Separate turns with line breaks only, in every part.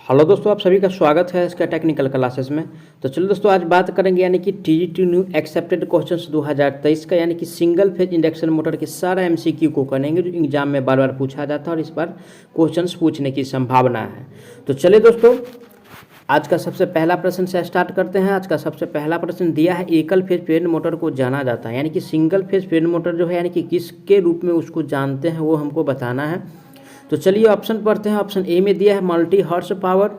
Hello दोस्तों, आप सभी का स्वागत है इसका टेक्निकल क्लासेस में। तो चलो दोस्तों, आज बात करेंगे यानी कि टीजीटी न्यू एक्सेप्टेड क्वेश्चंस 2023 का, यानी कि सिंगल फेज इंडक्शन मोटर के सारा एमसीक्यू को करेंगे जो एग्जाम में बार बार पूछा जाता है और इस बार क्वेश्चंस पूछने की संभावना है। तो चलिए दोस्तों, आज का सबसे पहला प्रश्न से स्टार्ट करते हैं। आज का सबसे पहला प्रश्न दिया है, एकल फेज प्रेरण मोटर को जाना जाता है, यानी कि सिंगल फेज प्रेरण मोटर जो है यानी कि किसके रूप में उसको जानते हैं वो हमको बताना है। तो चलिए ऑप्शन पढ़ते हैं। ऑप्शन ए में दिया है मल्टी हॉर्स पावर।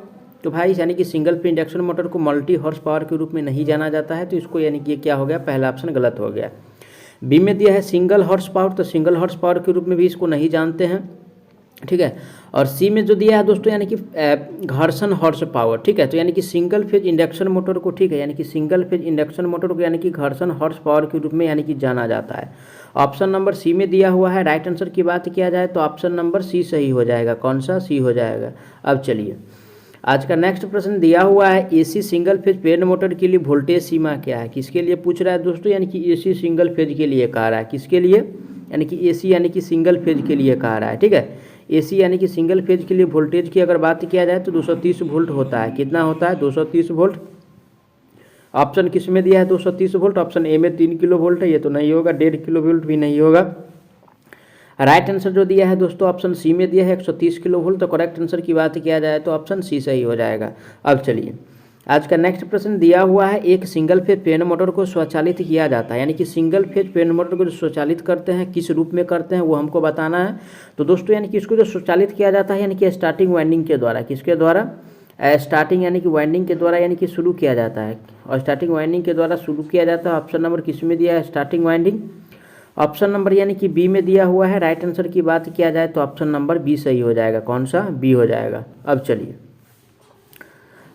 तो भाई यानी कि सिंगल फेज इंडक्शन मोटर को मल्टी हॉर्स पावर के रूप में नहीं जाना जाता है, तो इसको यानी कि क्या हो गया, पहला ऑप्शन गलत हो गया। बी में दिया है सिंगल हॉर्स पावर, तो सिंगल हॉर्स पावर के रूप में भी इसको नहीं जानते हैं, ठीक है। और सी में जो दिया है दोस्तों यानी कि घर्षण हॉर्स पावर, ठीक है। तो यानी कि सिंगल फेज इंडक्शन मोटर को, ठीक है, यानी कि सिंगल फेज इंडक्शन मोटर को यानी कि घर्षण हॉर्स पावर के रूप में यानी कि जाना जाता है। ऑप्शन नंबर सी में दिया हुआ है। राइट आंसर की बात किया जाए तो ऑप्शन नंबर सी सही हो जाएगा। कौन सा? सी हो जाएगा। अब चलिए आज का नेक्स्ट प्रश्न दिया हुआ है, एसी सिंगल फेज प्रेरण मोटर के लिए वोल्टेज सीमा क्या है? किसके लिए पूछ रहा है दोस्तों? यानी कि एसी सिंगल फेज के लिए कह रहा है। किसके लिए? यानी कि एसी यानी कि सिंगल फेज के लिए कह रहा है, ठीक है। एसी यानी कि सिंगल फेज के लिए वोल्टेज की अगर बात किया जाए तो 230 वोल्ट होता है। कितना होता है? 230 वोल्ट। ऑप्शन किस में दिया है 230 वोल्ट? ऑप्शन ए में 3 किलो वोल्ट है, ये तो नहीं होगा। 1.5 किलो वोल्ट भी नहीं होगा। राइट आंसर जो दिया है दोस्तों ऑप्शन सी में दिया है 130 किलो वोल्ट। तो करेक्ट आंसर की बात किया जाए तो ऑप्शन सी सही हो जाएगा। अब चलिए आज का नेक्स्ट प्रश्न दिया हुआ है, एक सिंगल फेज प्रेरण मोटर को स्वचालित किया जाता है, यानी कि सिंगल फेज प्रेरण मोटर को जो स्वचालित करते हैं किस रूप में करते हैं वो हमको बताना है। तो दोस्तों यानी कि इसको जो स्वचालित किया जाता है यानी कि स्टार्टिंग वाइंडिंग के द्वारा। किसके द्वारा? स्टार्टिंग यानी कि वाइंडिंग के द्वारा यानी कि शुरू किया जाता है, और स्टार्टिंग वाइंडिंग के द्वारा शुरू किया जाता है। ऑप्शन नंबर किस में दिया है? Starting winding. ऑप्शन नंबर यानी कि बी में दिया हुआ है। राइट आंसर की बात किया जाए तो ऑप्शन नंबर बी सही हो जाएगा। कौन सा? बी हो जाएगा। अब चलिए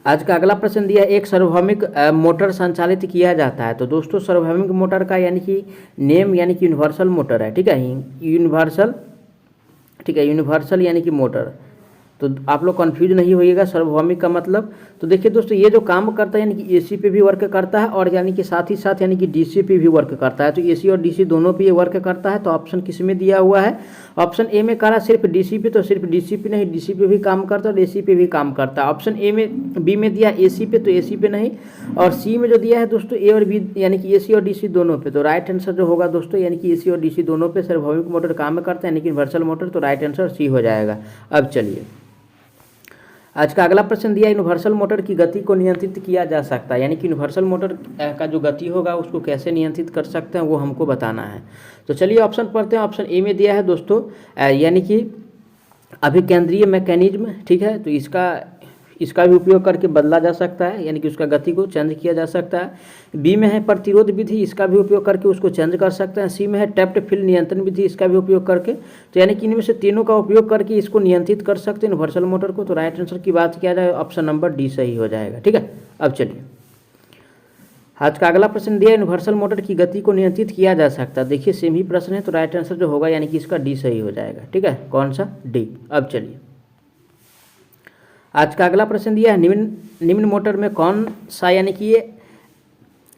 आज का अगला प्रश्न दिया है, एक सार्वभौमिक मोटर संचालित किया जाता है। तो दोस्तों सार्वभौमिक मोटर का यानी कि नेम यानी कि यूनिवर्सल मोटर है, ठीक है। यूनिवर्सल, ठीक है, यूनिवर्सल यानी कि मोटर। तो आप लोग कंफ्यूज नहीं होइएगा सार्वभौमिक का मतलब। तो देखिए दोस्तों, ये जो काम करता है यानी कि एसी पे भी वर्क करता है और यानी कि साथ ही साथ यानी कि डीसी पे भी वर्क करता है। तो एसी और डीसी दोनों पे ये वर्क करता है। तो ऑप्शन किस में दिया हुआ है? ऑप्शन ए में कह रहा है सिर्फ डीसी पे, तो सिर्फ डीसी पे नहीं, डीसी पे भी काम करता है और एसी पे भी काम करता है। ऑप्शन ए में, बी में दिया एसी पे, तो एसी पे नहीं। और सी में जो दिया है दोस्तों ए और बी यानी कि एसी और डीसी दोनों पे। तो राइट आंसर जो होगा दोस्तों यानी कि एसी और डीसी दोनों पे सार्वभौमिक मोटर काम करता है, यानी कि यूनिवर्सल मोटर। तो राइट आंसर सी हो जाएगा। अब चलिए आज का अगला प्रश्न दिया, यूनिवर्सल मोटर की गति को नियंत्रित किया जा सकता है, यानी कि यूनिवर्सल मोटर का जो गति होगा उसको कैसे नियंत्रित कर सकते हैं वो हमको बताना है। तो चलिए ऑप्शन पढ़ते हैं। ऑप्शन ए में दिया है दोस्तों यानी कि अभिकेंद्रीय मैकेनिज्म, ठीक है। तो इसका भी उपयोग करके बदला जा सकता है, यानी कि उसका गति को चेंज किया जा सकता है। बी में है प्रतिरोध विधि, इसका भी उपयोग करके उसको चेंज कर सकते हैं। सी में है टैप्ड फील्ड नियंत्रण विधि, इसका भी उपयोग करके। तो यानी कि इनमें से तीनों का उपयोग करके इसको नियंत्रित कर सकते हैं यूनिवर्सल मोटर को। तो राइट आंसर की बात किया जाए ऑप्शन नंबर डी सही हो जाएगा, ठीक है। अब चलिए आज का अगला प्रश्न दिया, यूनिवर्सल मोटर की गति को नियंत्रित किया जा सकता है। देखिए सेम ही प्रश्न है, तो राइट आंसर जो होगा यानी कि इसका डी सही हो जाएगा, ठीक है। कौन सा? डी। अब चलिए आज का अगला प्रश्न दिया है, निम्न मोटर में कौन सा यानी कि ये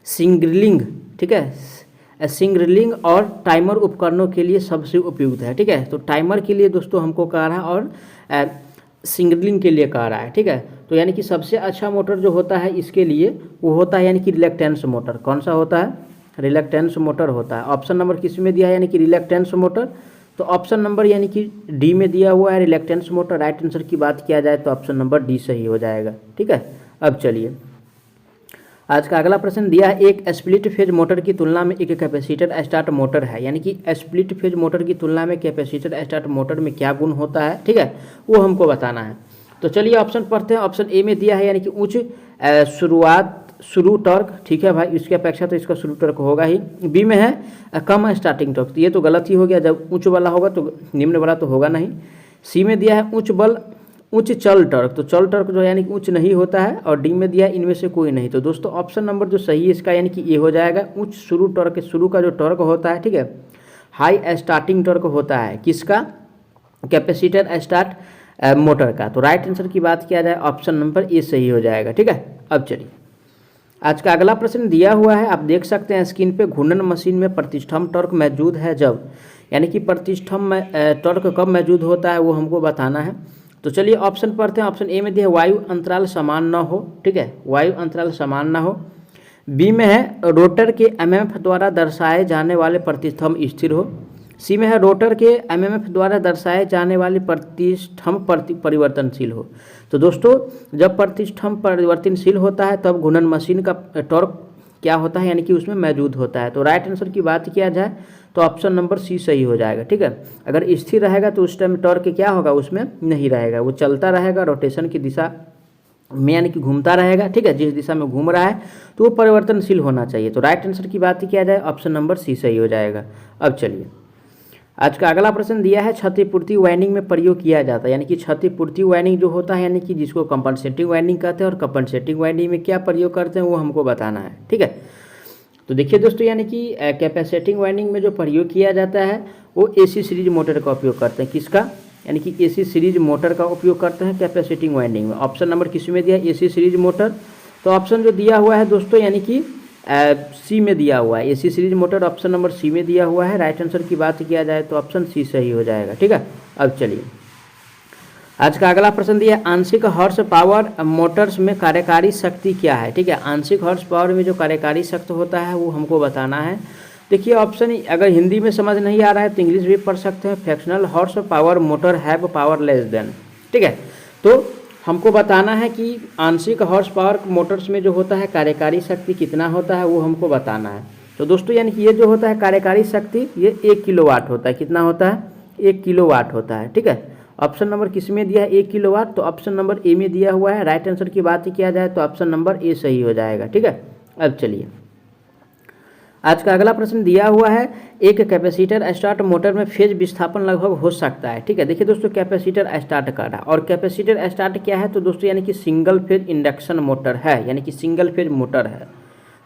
सिंगलिंग, ठीक है, सिंगलिंग और टाइमर उपकरणों के लिए सबसे उपयुक्त है, ठीक है। तो टाइमर के लिए दोस्तों हमको कह रहा है और सिंगलिंग के लिए कह रहा है, ठीक है। तो यानी कि सबसे अच्छा मोटर जो होता है इसके लिए वो होता है यानी कि रिलक्टेंस मोटर। कौन सा होता है? रिलक्टेंस मोटर होता है। ऑप्शन नंबर किस में दिया है? यानी कि रिलक्टेंस मोटर। तो ऑप्शन नंबर यानी कि डी में दिया हुआ है रिलक्टेंस मोटर। राइट आंसर की बात किया जाए तो ऑप्शन नंबर डी सही हो जाएगा, ठीक है। अब चलिए आज का अगला प्रश्न दिया है, एक स्प्लिट फेज मोटर की तुलना में एक कैपेसिटर स्टार्ट मोटर है, यानी कि स्प्लिट फेज मोटर की तुलना में कैपेसिटर स्टार्ट मोटर में क्या गुण होता है, ठीक है, वो हमको बताना है। तो चलिए ऑप्शन पढ़ते हैं। ऑप्शन ए में दिया है यानी कि उच्च शुरू टॉर्क, ठीक है भाई, इसकी अपेक्षा तो इसका शुरू टॉर्क होगा ही। बी में है कम स्टार्टिंग टॉर्क, तो ये तो गलत ही हो गया, जब उच्च वाला होगा तो निम्न वाला तो होगा नहीं। सी में दिया है उच्च चल टॉर्क, तो चल टॉर्क जो है यानी कि उच्च नहीं होता है। और डी में दिया इनमें से कोई नहीं। तो दोस्तों ऑप्शन नंबर जो सही है इसका यानी कि ये हो जाएगा, उच्च शुरू टॉर्क, शुरू का जो टॉर्क होता है, ठीक है, हाई स्टार्टिंग टॉर्क होता है। किसका? कैपेसिटर स्टार्ट मोटर का। तो राइट आंसर की बात किया जाए ऑप्शन नंबर ए सही हो जाएगा, ठीक है। अब चलिए आज का अगला प्रश्न दिया हुआ है, आप देख सकते हैं स्क्रीन पे, घूर्णन मशीन में प्रतिष्ठम टॉर्क मौजूद है जब, यानी कि प्रतिष्ठम टॉर्क कब मौजूद होता है वो हमको बताना है। तो चलिए ऑप्शन पढ़ते हैं। ऑप्शन ए में दिया है वायु अंतराल समान न हो, ठीक है, वायु अंतराल समान न हो। बी में है रोटर के एमएमएफ द्वारा दर्शाए जाने वाले प्रतिष्ठम्भ स्थिर हो। सी में है रोटर के एमएमएफ द्वारा दर्शाए जाने वाले प्रतिष्ठम्भ परिवर्तनशील हो। तो दोस्तों जब प्रतिष्ठम्भ परिवर्तनशील होता है तब घूर्णन मशीन का टॉर्क क्या होता है, यानी कि उसमें मौजूद होता है। तो राइट आंसर की बात किया जाए तो ऑप्शन नंबर सी सही हो जाएगा, ठीक है। अगर स्थिर रहेगा तो उस टाइम टॉर्क क्या होगा, उसमें नहीं रहेगा, वो चलता रहेगा रोटेशन की दिशा में, यानी कि घूमता रहेगा, ठीक है। जिस दिशा में घूम रहा है तो वो परिवर्तनशील होना चाहिए। तो राइट आंसर की बात किया जाए ऑप्शन नंबर सी सही हो जाएगा। अब चलिए आज का अगला प्रश्न दिया है क्षतिपूर्ति वाइंडिंग में प्रयोग किया जाता है, यानी कि क्षतिपूर्ति वाइंडिंग जो होता है, यानी कि जिसको कंपनसेटिंग वाइंडिंग कहते हैं, और कंपनसेटिंग वाइंडिंग में क्या प्रयोग करते हैं वो हमको बताना है, ठीक है। तो देखिए दोस्तों, यानी कि कैपेसिटिंग वाइंडिंग में जो प्रयोग किया जाता है वो एसी सीरीज मोटर का उपयोग करते हैं। किसका, यानी कि एसी सीरीज मोटर का उपयोग करते हैं कैपेसिटिंग वाइंडिंग में। ऑप्शन नंबर किस में दिया है, एसी सीरीज मोटर। तो ऑप्शन जो दिया हुआ है दोस्तों, यानी कि सी में दिया हुआ है, AC series motor option number C में दिया हुआ है। राइट आंसर की बात किया जाए तो ऑप्शन सी सही हो जाएगा, ठीक है। अब चलिए आज का अगला प्रश्न दिया है आंशिक हॉर्स पावर मोटर्स में कार्यकारी शक्ति क्या है, ठीक है। आंशिक हॉर्स पावर में जो कार्यकारी शक्ति होता है वो हमको बताना है। देखिए ऑप्शन, अगर हिंदी में समझ नहीं आ रहा है तो इंग्लिश भी पढ़ सकते हैं। Fractional horse power motor have power less than, ठीक है। तो हमको बताना है कि आंशिक हॉर्स पावर मोटर्स में जो होता है कार्यकारी शक्ति कितना होता है वो हमको बताना है। तो दोस्तों यानी कि ये जो होता है कार्यकारी शक्ति ये 1 किलोवाट होता है। कितना होता है, 1 किलोवाट होता है, ठीक है। ऑप्शन नंबर किस में दिया है, 1 किलोवाट। तो ऑप्शन नंबर ए में दिया हुआ है। राइट आंसर की बात किया जाए तो ऑप्शन नंबर ए सही हो जाएगा, ठीक है। अब चलिए आज का अगला प्रश्न दिया हुआ है एक कैपेसिटर स्टार्ट मोटर में फेज विस्थापन लगभग हो सकता है, ठीक है। देखिए दोस्तों कैपेसिटर स्टार्ट कर रहा है, और कैपेसिटर स्टार्ट क्या है तो दोस्तों यानी कि सिंगल फेज इंडक्शन मोटर है, यानी कि सिंगल फेज मोटर है,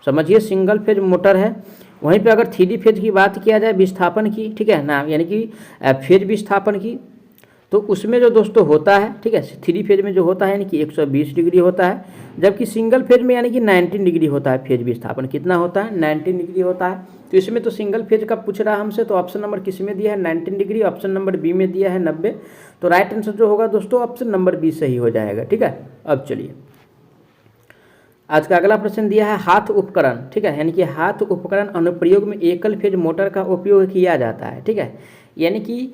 समझिए सिंगल फेज मोटर है। वहीं पे अगर 3 फेज की बात किया जाए विस्थापन की, ठीक है ना, यानी कि फेज विस्थापन की, तो उसमें जो दोस्तों होता है, ठीक है, 3 फेज में जो होता है यानी कि 120 डिग्री होता है, जबकि सिंगल फेज में यानी कि 19 डिग्री होता है फेज विस्थापन। कितना होता है, 19 डिग्री होता है। तो इसमें तो सिंगल फेज का पूछ रहा है हमसे, तो ऑप्शन नंबर किस में दिया है 19 डिग्री, ऑप्शन नंबर बी में दिया है 90। तो राइट आंसर जो होगा दोस्तों ऑप्शन नंबर बी सही हो जाएगा, ठीक है। अब चलिए आज का अगला प्रश्न दिया है हाथ उपकरण, ठीक है, यानी कि हाथ उपकरण अनुप्रयोग में एकल फेज मोटर का उपयोग किया जाता है, ठीक है। यानी कि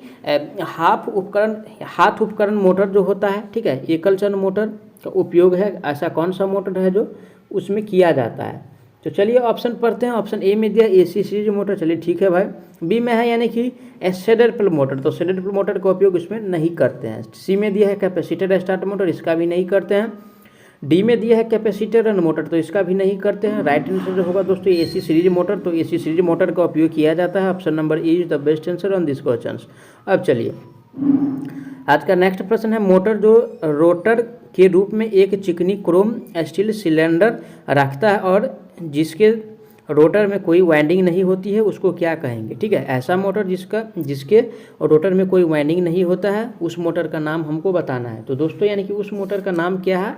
हाथ उपकरण मोटर जो होता है, ठीक है, एकल चरण मोटर का उपयोग है, ऐसा कौन सा मोटर है जो उसमें किया जाता है। तो चलिए ऑप्शन पढ़ते हैं। ऑप्शन ए में दिया एसी सीरीज मोटर, चलिए ठीक है भाई। बी में है यानी कि सैडल पुल मोटर, तो सैडल पुल मोटर का उपयोग इसमें नहीं करते हैं। सी में दिया है कैपेसिटर स्टार्ट मोटर, इसका भी नहीं करते हैं। डी में दिया है कैपेसिटर रन मोटर, तो इसका भी नहीं करते हैं। राइट आंसर जो होगा दोस्तों एसी सीरीज मोटर, तो एसी सीरीज मोटर का उपयोग किया जाता है। Option number A is the best answer on this question. अब चलिए आज का नेक्स्ट प्रश्न है मोटर जो रोटर के रूप में एक चिकनी क्रोम स्टील सिलेंडर रखता है और जिसके रोटर में कोई वाइंडिंग नहीं होती है उसको क्या कहेंगे, ठीक है। ऐसा मोटर जिसके रोटर में कोई वाइंडिंग नहीं होता है उस मोटर का नाम हमको बताना है। तो दोस्तों यानी कि उस मोटर का नाम क्या है,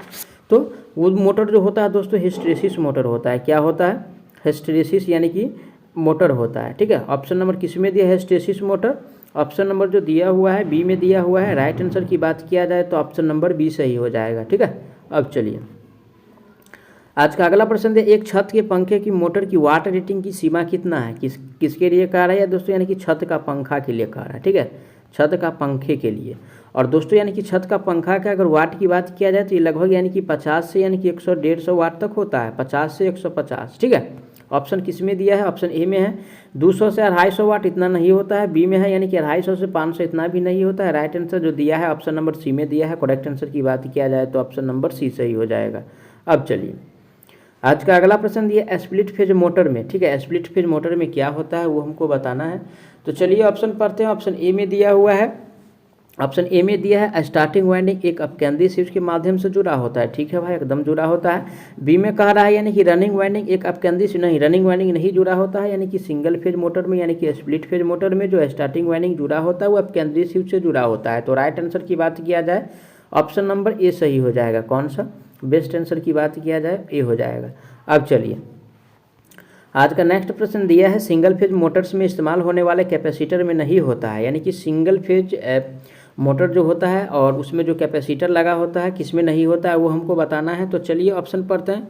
तो वो मोटर जो होता है दोस्तों हिस्टैरिसीस मोटर होता है। क्या होता है, हिस्टैरिसीस यानी कि मोटर होता है, ठीक है। ऑप्शन नंबर किस में दिया है हिस्टैरिसीस मोटर, ऑप्शन नंबर जो दिया हुआ है बी में दिया हुआ है। राइट आंसर की बात किया जाए तो ऑप्शन नंबर बी सही हो जाएगा, ठीक है। अब चलिए आज का अगला प्रश्न है एक छत के पंखे की मोटर की वाट रेटिंग की सीमा कितना है, किसके लिए कह रहा है दोस्तों, यानी कि छत का पंखा के लिए कह रहा है, ठीक है, छत का पंखे के लिए। और दोस्तों यानी कि छत का पंखा का अगर वाट की बात किया जाए तो ये लगभग यानी कि 50 से यानी कि 100-150 वाट तक होता है, 50 से 150, ठीक है। ऑप्शन किस में दिया है, ऑप्शन ए में है 200 से 250 वाट, इतना नहीं होता है। बी में है यानी कि 250 से 500, इतना भी नहीं होता है। राइट आंसर जो दिया है ऑप्शन नंबर सी में दिया है। करेक्ट आंसर की बात किया जाए तो ऑप्शन नंबर सी सही हो जाएगा। अब चलिए आज का अगला प्रश्न दिया स्प्लिट फेज मोटर में, ठीक है, स्प्लिट फेज मोटर में क्या होता है वो हमको बताना है। तो चलिए ऑप्शन पढ़ते हैं। ऑप्शन ए में दिया हुआ है, ऑप्शन ए में दिया है स्टार्टिंग वाइंडिंग एक अपकेंद्रीय स्विच के माध्यम से जुड़ा होता है, ठीक है भाई, एकदम जुड़ा होता है। बी में कह रहा है यानी कि रनिंग वाइंडिंग एक अपकेंद्रीय स्विच, नहीं, रनिंग वाइंडिंग नहीं जुड़ा होता है, यानी कि सिंगल फेज मोटर में यानी कि स्प्लिट फेज मोटर में जो स्टार्टिंग वाइंडिंग जुड़ा होता है वो अपकेंद्रीय स्विच से जुड़ा होता है। तो राइट आंसर की बात किया जाए ऑप्शन नंबर ए सही हो जाएगा। कौन सा, बेस्ट आंसर की बात किया जाए ए हो जाएगा। अब चलिए आज का नेक्स्ट प्रश्न दिया है सिंगल फेज मोटर्स में इस्तेमाल होने वाले कैपेसिटर में नहीं होता है, यानी कि सिंगल फेज मोटर जो होता है और उसमें जो कैपेसिटर लगा होता है किस में नहीं होता है वो हमको बताना है। तो चलिए ऑप्शन पढ़ते हैं,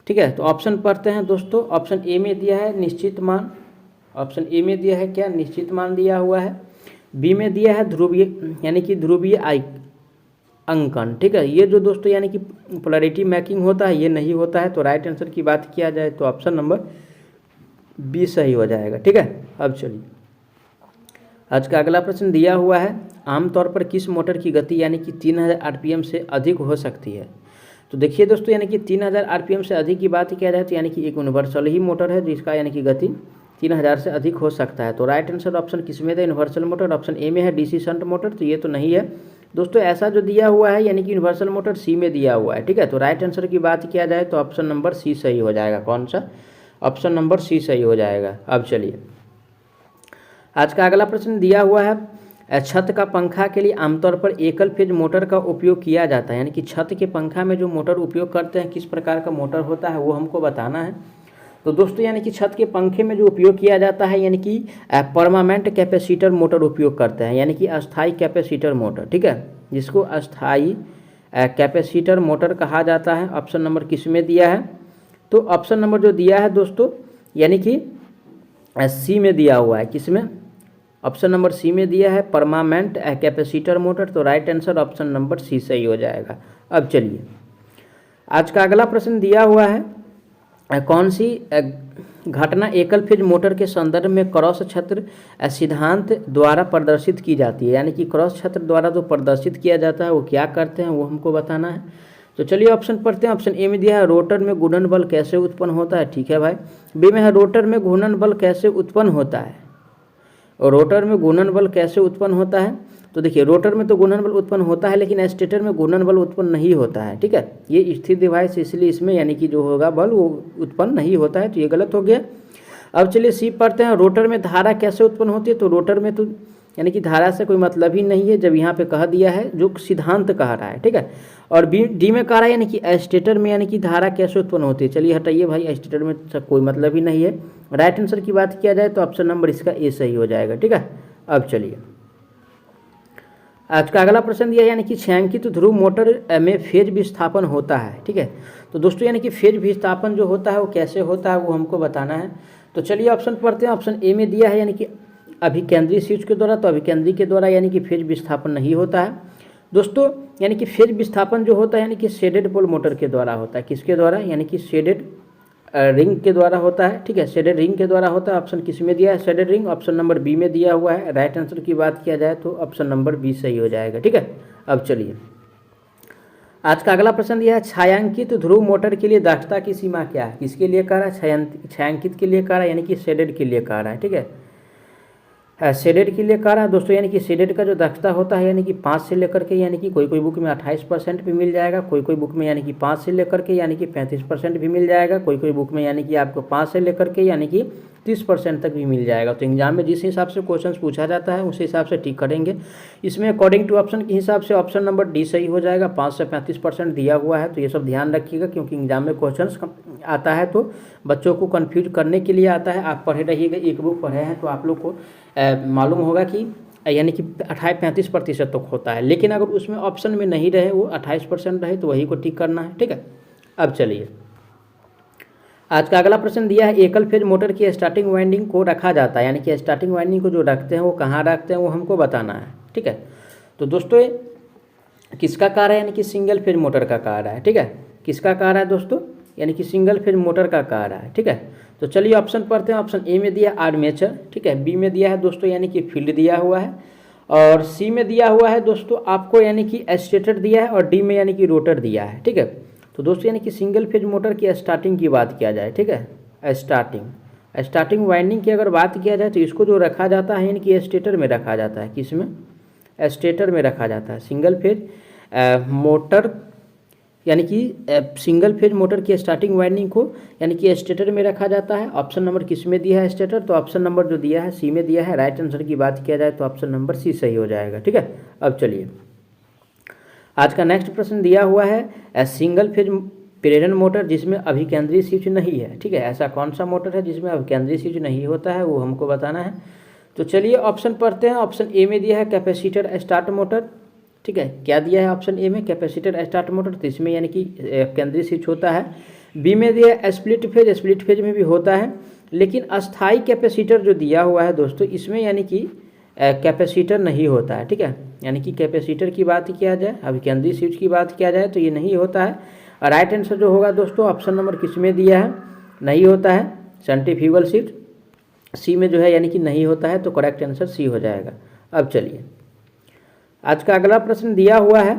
ठीक है। तो ऑप्शन पढ़ते हैं दोस्तों। ऑप्शन ए में दिया है निश्चित मान, ऑप्शन ए में दिया है क्या, निश्चित मान दिया हुआ है। बी में दिया है ध्रुवीय यानी कि ध्रुवीय अंकन, ठीक है। ये जो दोस्तों यानी कि पोलैरिटी मैचिंग होता है ये नहीं होता है। तो राइट आंसर की बात किया जाए तो ऑप्शन नंबर बी सही हो जाएगा, ठीक है। अब चलिए आज का अगला प्रश्न दिया हुआ है, आमतौर पर किस मोटर की गति यानी कि 3000 आरपीएम से अधिक हो सकती है। तो देखिए दोस्तों यानी कि 3000 आरपीएम से अधिक की बात किया जाए तो यानी कि एक यूनिवर्सल ही मोटर है जिसका यानी कि गति 3000 से अधिक हो सकता है। तो राइट आंसर ऑप्शन किस में है, यूनिवर्सल मोटर। ऑप्शन ए में है डीसी शंट मोटर, तो ये तो नहीं है दोस्तों। ऐसा जो दिया हुआ है यानी कि यूनिवर्सल मोटर सी में दिया हुआ है, ठीक है। तो राइट आंसर की बात किया जाए तो ऑप्शन नंबर सी सही हो जाएगा। कौन सा, ऑप्शन नंबर सी सही हो जाएगा। अब चलिए आज का अगला प्रश्न दिया हुआ है, छत का पंखा के लिए आमतौर पर एकल फेज मोटर का उपयोग किया जाता है, यानी कि छत के पंखा में जो मोटर उपयोग करते हैं किस प्रकार का मोटर होता है वो हमको बताना है। तो दोस्तों यानी कि छत के पंखे में जो उपयोग किया जाता है यानी कि परमानेंट कैपेसिटर मोटर उपयोग करते हैं, यानी कि अस्थाई कैपेसिटर मोटर, ठीक है, जिसको अस्थाई कैपेसिटर मोटर कहा जाता है। ऑप्शन नंबर किस में दिया है, तो ऑप्शन नंबर जो दिया है दोस्तों यानी कि सी में दिया हुआ है। किस में, ऑप्शन नंबर सी में दिया है परमानेंट कैपेसिटर मोटर। तो right answer option number C सही हो जाएगा। अब चलिए आज का अगला प्रश्न दिया हुआ है, कौन सी घटना एकल फेज मोटर के संदर्भ में क्रॉस छत्र सिद्धांत द्वारा प्रदर्शित की जाती है, यानी कि क्रॉस छत्र द्वारा जो प्रदर्शित किया जाता है वो क्या करते हैं वो हमको बताना है। तो चलिए ऑप्शन पढ़ते हैं। ऑप्शन ए में दिया है रोटर में घूर्णन बल कैसे उत्पन्न होता है, ठीक है भाई। बी में है रोटर में घूर्णन बल कैसे उत्पन्न होता है, और रोटर में घूर्णन बल कैसे उत्पन्न होता है। तो देखिए रोटर में तो घूर्णन बल उत्पन्न होता है लेकिन स्टेटर में घूर्णन बल उत्पन्न नहीं होता है, ठीक है। ये स्थिर डिवाइस इसलिए इसमें यानी कि जो होगा बल वो उत्पन्न नहीं होता है, तो ये गलत हो गया। अब चलिए सी पढ़ते हैं, रोटर में धारा कैसे उत्पन्न होती है। तो रोटर में तो यानी कि धारा से कोई मतलब ही नहीं है जब यहाँ पे कह दिया है जो सिद्धांत कह रहा है, ठीक है। और बी डी में कह रहा है यानी कि स्टेटर में यानी कि धारा कैसे उत्पन्न होती है। चलिए हटाइए भाई, स्टेटर में कोई मतलब ही नहीं है। राइट आंसर की बात किया जाए तो ऑप्शन नंबर इसका ए सही हो जाएगा, ठीक है। अब चलिए आज का अगला प्रश्न दिया यानी कि छायांकित ध्रुव मोटर में फेज विस्थापन होता है, ठीक है। तो दोस्तों यानी कि फेज विस्थापन जो होता है वो कैसे होता है वो हमको बताना है। तो चलिए ऑप्शन पढ़ते हैं। ऑप्शन ए में दिया है यानी कि अभिकेंद्री स्विच के द्वारा, तो अभिकेंद्री के द्वारा यानी कि फेज विस्थापन नहीं होता है दोस्तों। यानी कि फेज विस्थापन जो होता है यानी कि शेडेड पोल मोटर के द्वारा होता है। किसके द्वारा, यानी कि शेडेड रिंग के द्वारा होता है, ठीक है। शेडेड रिंग के द्वारा होता है। ऑप्शन किस में दिया है, shaded ring. Option number B में दिया हुआ है। राइट आंसर की बात किया जाए तो ऑप्शन नंबर बी सही हो जाएगा, ठीक है। अब चलिए आज का अगला प्रश्न दिया है, छायांकित ध्रुव मोटर के लिए दक्षता की सीमा क्या है। किसके लिए कह रहा है, छायांकित के लिए कह रहा है, यानी कि शेडेड के लिए कह रहा है, ठीक है। शेडेड के लिए कह रहा है दोस्तों, यानी कि शेडेड का जो दक्षता होता है यानी कि 5 से लेकर के यानी कि कोई बुक में 28% भी मिल जाएगा, कोई बुक में यानी कि 5 से लेकर के यानी कि 35% भी मिल जाएगा, कोई बुक में यानी कि आपको 5 से लेकर के यानी कि 30% तक भी मिल जाएगा। तो एग्जाम में जिस हिसाब से क्वेश्चन पूछा जाता है उस हिसाब से टिक करेंगे। इसमें अकॉर्डिंग टू ऑप्शन के हिसाब से ऑप्शन नंबर डी सही हो जाएगा। 5 से 35% दिया हुआ है, तो ये सब ध्यान रखिएगा क्योंकि एग्जाम में क्वेश्चन आता है तो बच्चों को कन्फ्यूज करने के लिए आता है। आप पढ़े रहिएगा, एक बुक पढ़े हैं तो आप लोग को मालूम होगा कि यानी कि 28-35% तक होता है, लेकिन अगर उसमें ऑप्शन में नहीं रहे वो 28% रहे तो वही को टिक करना है, ठीक है। अब चलिए आज का अगला प्रश्न दिया है, एकल फेज मोटर की स्टार्टिंग वाइंडिंग को रखा जाता है, यानी कि स्टार्टिंग वाइंडिंग को जो रखते हैं वो कहाँ रखते हैं वो हमको बताना है, ठीक है। तो दोस्तों किसका कार्य है, यानी कि सिंगल फेज मोटर का कार्य है, ठीक है। किसका कार्य है दोस्तों, यानी कि सिंगल फेज मोटर का कार्य है, ठीक है। तो चलिए ऑप्शन पढ़ते हैं। ऑप्शन ए में दिया आर्मेचर, ठीक है। बी में दिया है दोस्तों यानी कि फील्ड दिया हुआ है, और सी में दिया हुआ है दोस्तों आपको यानी कि स्टेटर दिया है, और डी में यानी कि रोटर दिया है, ठीक है। तो दोस्तों यानी कि सिंगल फेज मोटर की स्टार्टिंग की बात किया जाए, ठीक है, स्टार्टिंग वाइंडिंग की अगर बात किया जाए तो इसको जो रखा जाता है यानी कि स्टेटर में रखा जाता है। किसमें, स्टेटर में रखा जाता है। सिंगल फेज मोटर यानी कि सिंगल फेज मोटर की स्टार्टिंग वाइंडिंग को यानी कि स्टेटर में रखा जाता है। ऑप्शन नंबर किस में दिया है, स्टेटर। तो ऑप्शन नंबर जो दिया है सी में दिया है। राइट आंसर की बात किया जाए तो ऑप्शन नंबर सी सही हो जाएगा, ठीक है। अब चलिए आज का नेक्स्ट प्रश्न दिया हुआ है, सिंगल फेज प्रेरण मोटर जिसमें अभिकेंद्री स्विच नहीं है, ठीक है। ऐसा कौन सा मोटर है जिसमें अभिकेंद्री स्विच नहीं होता है वो हमको बताना है। तो चलिए ऑप्शन पढ़ते हैं। ऑप्शन ए में दिया है कैपेसिटर स्टार्ट मोटर, ठीक है, क्या दिया है ऑप्शन ए में, कैपेसिटर स्टार्ट मोटर, तो इसमें यानी कि केंद्रीय स्विच होता है। बी में दिया है स्प्लिट फेज, स्प्लिट फेज में भी होता है, लेकिन अस्थाई कैपेसिटर जो दिया हुआ है दोस्तों, इसमें यानी कि कैपेसिटर नहीं होता है, ठीक है, यानी कि कैपेसिटर की बात किया जाए, अभी केंद्रीय स्विच की बात किया जाए तो ये नहीं होता है। राइट आंसर जो होगा दोस्तों ऑप्शन नंबर किस में दिया है, नहीं होता है, सेंट्रीफ्यूगल स्विच सी में जो है यानी कि नहीं होता है, तो करेक्ट आंसर सी हो जाएगा। अब चलिए आज का अगला प्रश्न दिया हुआ है,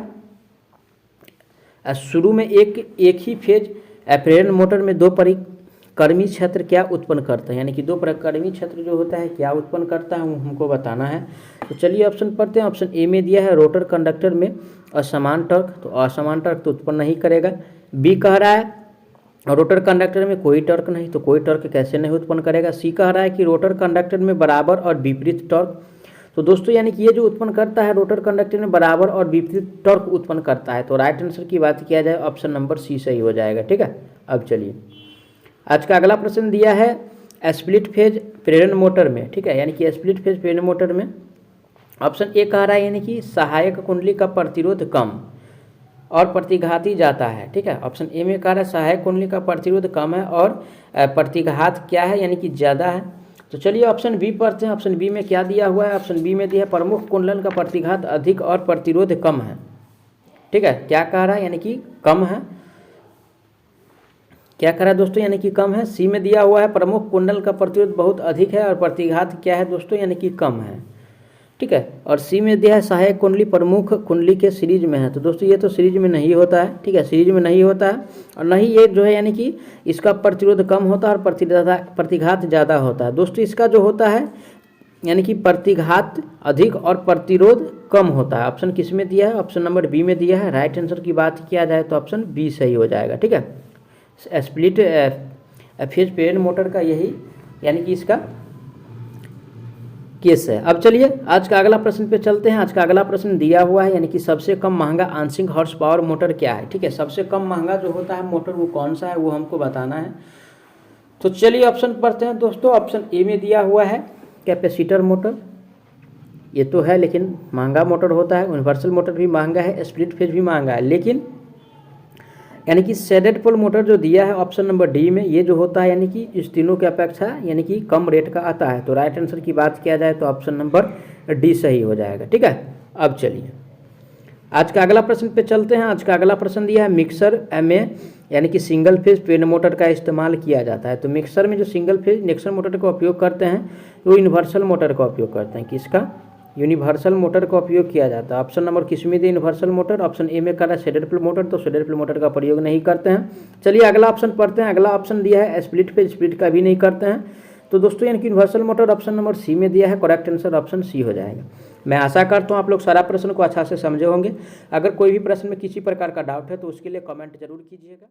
शुरू में एक ही फेज प्रेरण मोटर में दो परिक्रमी क्षेत्र क्या उत्पन्न करता है, यानी कि दो परिक्रमी क्षेत्र जो होता है क्या उत्पन्न करता है वो हमको बताना है। तो चलिए ऑप्शन पढ़ते हैं। ऑप्शन ए में दिया है रोटर कंडक्टर में असमान टॉर्क, तो असमान टॉर्क तो उत्पन्न नहीं करेगा। बी कह रहा है रोटर कंडक्टर में कोई टॉर्क नहीं, तो कोई टॉर्क कैसे नहीं उत्पन्न करेगा। सी कह रहा है कि रोटर कंडक्टर में बराबर और विपरीत टॉर्क, तो दोस्तों यानी कि ये जो उत्पन्न करता है रोटर कंडक्टर में बराबर और विपरीत टॉर्क उत्पन्न करता है, तो राइट आंसर की बात किया जाए ऑप्शन नंबर सी सही हो जाएगा, ठीक है। अब चलिए आज का अगला प्रश्न दिया है स्प्लिट फेज प्रेरण मोटर में, ठीक है, यानी कि स्प्लिट फेज प्रेरण मोटर में ऑप्शन ए कह रहा है यानी कि सहायक कुंडली का प्रतिरोध कम और प्रतिघाती जाता है, ठीक है। ऑप्शन ए में कह रहा है सहायक कुंडली का प्रतिरोध कम है और प्रतिघात क्या है, यानी कि ज़्यादा है। तो चलिए ऑप्शन बी पढ़ते हैं। ऑप्शन बी में क्या दिया हुआ है, ऑप्शन बी में दिया है प्रमुख कुंडलन का प्रतिघात अधिक और प्रतिरोध कम है, ठीक है। क्या कह रहा है, यानी कि कम है, क्या कह रहा है दोस्तों, यानी कि कम है। सी में दिया हुआ है प्रमुख कुंडल का प्रतिरोध बहुत अधिक है और प्रतिघात क्या है दोस्तों, यानी कि कम है, ठीक है। और सी में दिया है सहायक कुंडली प्रमुख कुंडली के सीरीज में है, तो दोस्तों ये तो सीरीज में नहीं होता है, ठीक है, सीरीज में नहीं होता है, और नहीं ये जो है यानी कि इसका प्रतिरोध कम होता है और प्रतिघात ज़्यादा होता है। दोस्तों इसका जो होता है यानी कि प्रतिघात अधिक और प्रतिरोध कम होता है। ऑप्शन किस में दिया है, ऑप्शन नंबर बी में दिया है। राइट आंसर की बात किया जाए तो ऑप्शन बी सही हो जाएगा, ठीक है। स्प्लिट फेज प्रेरण मोटर का यही यानी कि इसका केस है। अब चलिए आज का अगला प्रश्न पे चलते हैं। आज का अगला प्रश्न दिया हुआ है यानी कि सबसे कम महंगा आंशिक हॉर्स पावर मोटर क्या है, ठीक है, सबसे कम महंगा जो होता है मोटर वो कौन सा है वो हमको बताना है। तो चलिए ऑप्शन पढ़ते हैं दोस्तों। ऑप्शन ए में दिया हुआ है कैपेसिटर मोटर, ये तो है लेकिन महंगा मोटर होता है। यूनिवर्सल मोटर भी महंगा है, स्प्लिट फेज भी महंगा है, लेकिन यानी कि शेडेड पोल मोटर जो दिया है ऑप्शन नंबर डी में, ये जो होता है यानी कि इस तीनों के अपेक्षा यानी कि कम रेट का आता है। तो राइट आंसर की बात किया जाए तो ऑप्शन नंबर डी सही हो जाएगा, ठीक है। अब चलिए आज का अगला प्रश्न पे चलते हैं। आज का अगला प्रश्न दिया है मिक्सर में यानी कि सिंगल फेज प्रेरण मोटर का इस्तेमाल किया जाता है। तो मिक्सर में जो सिंगल फेज इंडक्शन मोटर का उपयोग करते हैं वो यूनिवर्सल मोटर का उपयोग करते हैं। किसका, यूनिवर्सल मोटर का उपयोग किया जाता है। ऑप्शन नंबर किस में दिया, यूनिवर्सल मोटर। ऑप्शन ए में कर रहा है शेडेड पोल मोटर, तो शेडेड पोल मोटर का प्रयोग नहीं करते हैं। चलिए अगला ऑप्शन पढ़ते हैं। अगला ऑप्शन दिया है स्प्लिट फेज, स्प्लिट का भी नहीं करते हैं। तो दोस्तों यानी कि universal motor option number C में दिया है, करेक्ट आंसर ऑप्शन सी हो जाएगा। मैं आशा करता हूँ आप लोग सारा प्रश्न को अच्छा से समझे होंगे। अगर कोई भी प्रश्न में किसी प्रकार का डाउट है तो उसके लिए कमेंट जरूर कीजिएगा।